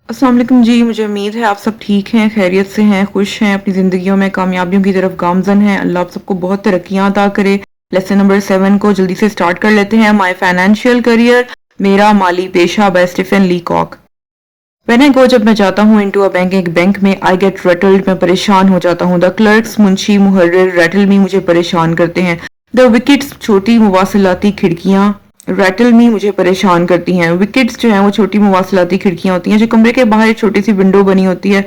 السلام علیکم جی، مجھے امید ہے آپ سب ٹھیک ہیں، خیریت سے ہیں، خوش ہیں، اپنی زندگیوں میں کامیابیوں کی طرف گامزن ہیں۔ اللہ آپ سب کو بہت ترقیاں عطا کرے۔ لیسن نمبر 7 کو جلدی سے سٹارٹ کر لیتے ہیں۔ مائی فائنینشیل کریئر، میرا مالی پیشہ، بائی اسٹیفن لی کاک۔ وین آئی گو، جب میں جاتا ہوں انٹو اے بینک، ایک بینک میں، آئی گیٹ ریٹلڈ، میں پریشان ہو جاتا ہوں۔ دا کلرکس، منشی، محرر، ریٹل می، مجھے پریشان کرتے ہیں۔ دا وکٹس، چھوٹی مواصلاتی کھڑکیاں، ریٹل می، مجھے پریشان کرتی ہیں۔ وکٹس جو ہیں وہ چھوٹی مواصلاتی کھڑکیاں ہوتی ہیں جو کمرے کے باہر ایک چھوٹی سی ونڈو بنی ہوتی ہے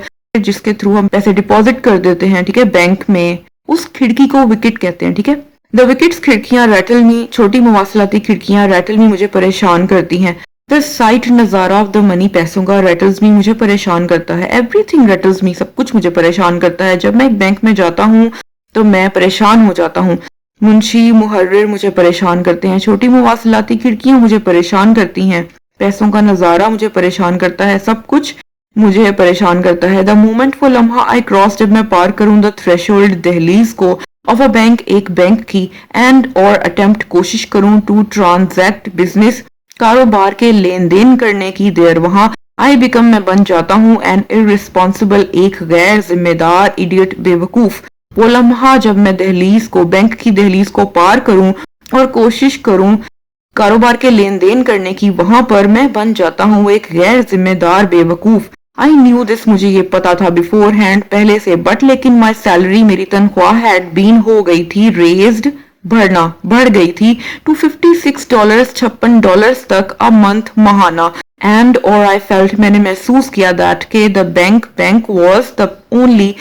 جس کے تھرو ہم پیسے ڈپازٹ کر دیتے ہیں، ٹھیک ہے، بینک میں۔ اس کھڑکی کو وکٹ کہتے ہیں، ٹھیک ہے۔ دا وکٹس، کھڑکیاں، ریٹل می، چھوٹی مواصلاتی کھڑکیاں، ریٹل می، مجھے پریشان کرتی ہیں۔ دا سائٹ، نظارہ آف دا منی، پیسوں کا، ریٹلز می، مجھے پریشان کرتا ہے۔ ایوری تھنگ ریٹلز می، سب کچھ مجھے پریشان کرتا ہے۔ جب میں ایک بینک میں جاتا ہوں تو میں پریشان ہو جاتا ہوں۔ منشی، محرر، مجھے پریشان کرتے ہیں۔ چھوٹی مواصلاتی کھڑکیاں مجھے پریشان کرتی ہیں۔ پیسوں کا نظارہ مجھے پریشان کرتا ہے۔ سب کچھ مجھے پریشان کرتا ہے۔ دا مومنٹ، وہ لمحہ، آئی کراس، جب میں پار کروں، دا تھریشولڈ، دہلیز کو، آف اے بینک، ایک بینک کی، اینڈ اور اٹیمپٹ، کوشش کروں، ٹو ٹرانزیکٹ، بزنس، کاروبار کے لین دین کرنے کی، دیر، وہاں، آئی بیکم، میں بن جاتا ہوں، این ارریسپانسبل، ایک غیر ذمہ دار، ایڈیٹ، بے وقوف۔ وہ لمحہ جب میں دہلیز کو، بینک کی دہلیز کو پار کروں اور کوشش کروں کاروبار کے لین دین کرنے کی، وہاں پر میں بن جاتا ہوں ایک غیر ذمہ دار، بے وقوف۔ آئی نیو دس، مجھے یہ پتا تھا، بفور ہینڈ، پہلے سے، بٹ لیکن، مائی سیلری، میری تنخواہ، ہیڈ بین، ہو گئی تھی، ریزڈ، بڑھ گئی تھی، ٹو $56، $56 تک، ا منتھ، ماہانہ، اینڈ اور آئی فیلٹ، میں نے محسوس کیا، دیٹ کہ the bank was the only,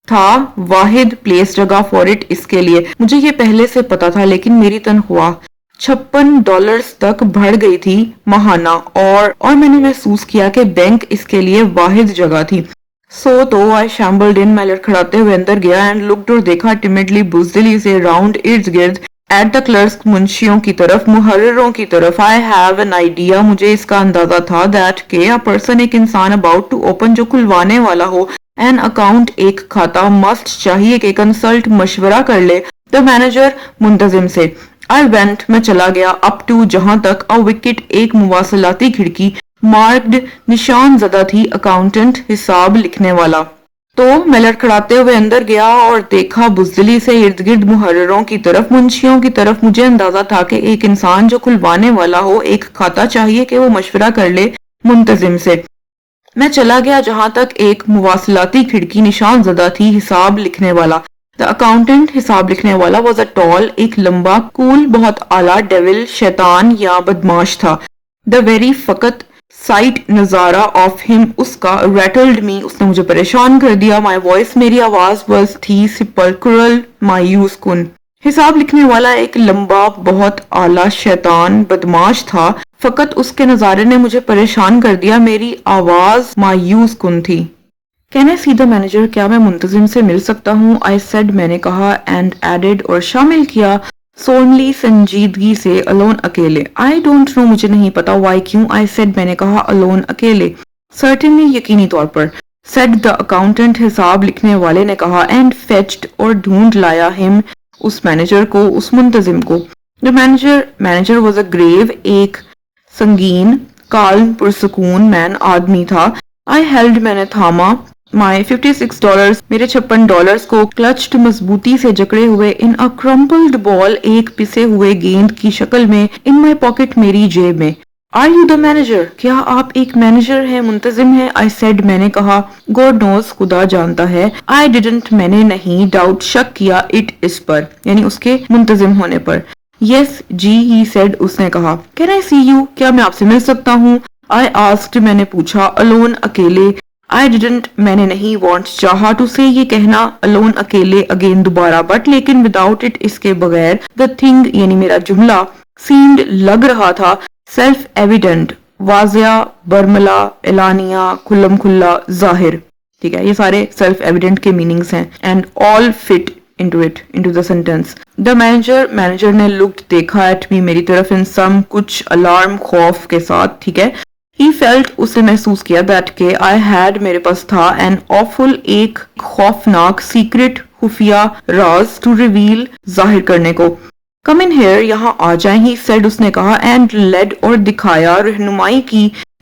تھا، واحد، پلیس، جگہ، فور اٹ، اس کے لیے۔ مجھے یہ پہلے سے پتا تھا، لیکن میری تنخواہ $56 تک بڑھ گئی تھی، ماہانہ، اور میں نے محسوس کیا کہ بینک اس کے لیے واحد جگہ تھی۔ تو آئی شامبلڈ ان، میں لڑکھڑاتے ہوئے اندر گیا، اینڈ لکڈ، اور دیکھا، ٹمڈلی، بزدلی سے، راؤنڈ، ارد گرد، ایٹ دا کلرکس، منشیوں کی طرف، محرروں کی طرف۔ آئی ہیو این آئیڈیا، مجھے اس کا اندازہ تھا، دیٹ کہ a person، ایک انسان، اباؤٹ ٹو اوپن، جو کھلوانے والا ہو، این اکاؤنٹ، ایک کھاتہ، مسٹ، چاہیے کہ کنسلٹ، مشورہ کر لے، دا مینیجر، منتظم سے۔ آئی وینٹ، میں چلا گیا، اپ ٹو، جہاں تک، ا وکٹ، ایک مواصلاتی کھڑکی، مارکڈ، نشان زدہ تھی، اکاؤنٹنٹ، حساب لکھنے والا۔ تو میں لڑکھڑاتے ہوئے اندر گیا اور دیکھا، بزدلی سے، ارد گرد، محرروں کی طرف، منشیوں کی طرف۔ مجھے اندازہ تھا کہ ایک انسان جو کھلوانے والا ہو، ایک کھاتہ، چاہیے کہ وہ مشورہ کر لے، منتظم سے۔ میں چلا گیا جہاں تک ایک مواصلاتی کھڑکی، نشان زدہ تھی، حساب لکھنے والا۔ دا اکاؤنٹنٹ، حساب لکھنے والا، واز اے ٹال، ایک لمبا، کول، بہت اعلیٰ، ڈیول، شیطان یا بدماش تھا۔ دا ویری، فقط، سائٹ، نظارہ، آف ہم، اس کا، ریٹلڈ می، اس نے مجھے پریشان کر دیا، مائی وائس، میری آواز، واز، تھی، سپلکرل، مایوس کن۔ حساب لکھنے والا ایک لمبا، بہت اعلیٰ، شیطان، بدماش تھا، فقط اس کے نظارے نے مجھے پریشان کر دیا، میری آواز مایوس کن تھی۔ Can I C the manager, کیا میں منتظم سے مل سکتا ہوں؟ آئی سیڈ، میں نے کہا، اینڈ ایڈڈ، اور شامل کیا، سولنلی، سنجیدگی سے، الون، اکیلے۔ آئی ڈونٹ نو، مجھے نہیں پتا، وائی، کیوں، آئی سیڈ، میں نے کہا، الون، اکیلے۔ سرٹنلی، یقینی طور پر، سیڈ دا اکاؤنٹنٹ، حساب لکھنے والے نے کہا، اینڈ فیچڈ، اور ڈھونڈ لایا، ہم، اس مینیجر کو، اس منتظم کو۔ دا مینیجر واز اے گریو، ایک سنگین، کالم، پرسکون، مین، آدمی تھا۔ آئی ہیلڈ، میں نے تھاما، مائی $56، میرے $56 کو، کلچڈ، مضبوطی سے جکڑے ہوئے، ان اے کرمپلڈ بال، ایک پسے ہوئے گیند کی شکل میں، ان مائی پاکٹ، میری جیب میں۔ آر یو دا مینیجر، کیا آپ ایک مینیجر ہیں، منتظم ہیں؟ آئی سیڈ، میں نے کہا، گاڈ نوز، خدا جانتا ہے۔ آئی ڈیڈنٹ، میں نے نہیں، ڈاؤٹ، شک کیا، اٹ، اس پر، یعنی اس کے منتظم ہونے پر۔ یس، جی، ہی سیڈ، اس نے کہا۔ کین آئی سی یو، کیا میں آپ سے مل سکتا ہوں؟ آئی آسکڈ، میں نے پوچھا، الون، اکیلے۔ آئی ڈیڈنٹ، میں نے نہیں، وانٹ، چاہا، ٹو سے، یہ کہنا، الون، اکیلے، اگین، دوبارہ، بٹ لیکن، وداؤٹ اٹ، اس کے بغیر، دا تھنگ، یعنی میرا جملہ، سیمڈ، لگ رہا تھا، سیلف ایویڈنٹ، واضح، برملا، اعلانیہ، کھلم کھلا، ظاہر۔ ٹھیک ہے، یہ سارے سیلف ایویڈنٹ کے میننگز ہیں، and all fit into the sentence. The manager نے looked، دیکھا، at me، میری طرف، in some، کچھ، alarm، خوف کے ساتھ، ٹھیک ہے۔ He felt، اس نے محسوس کیا، that کہ I had، میرے پاس تھا، an awful، ایک خوفناک، secret، خفیہ، راز، to reveal، ظاہر کرنے کو۔ Come in here، یہاں آ جائیں، he said، اس نے کہا، and led، اور دکھایا، رہنمائی کی،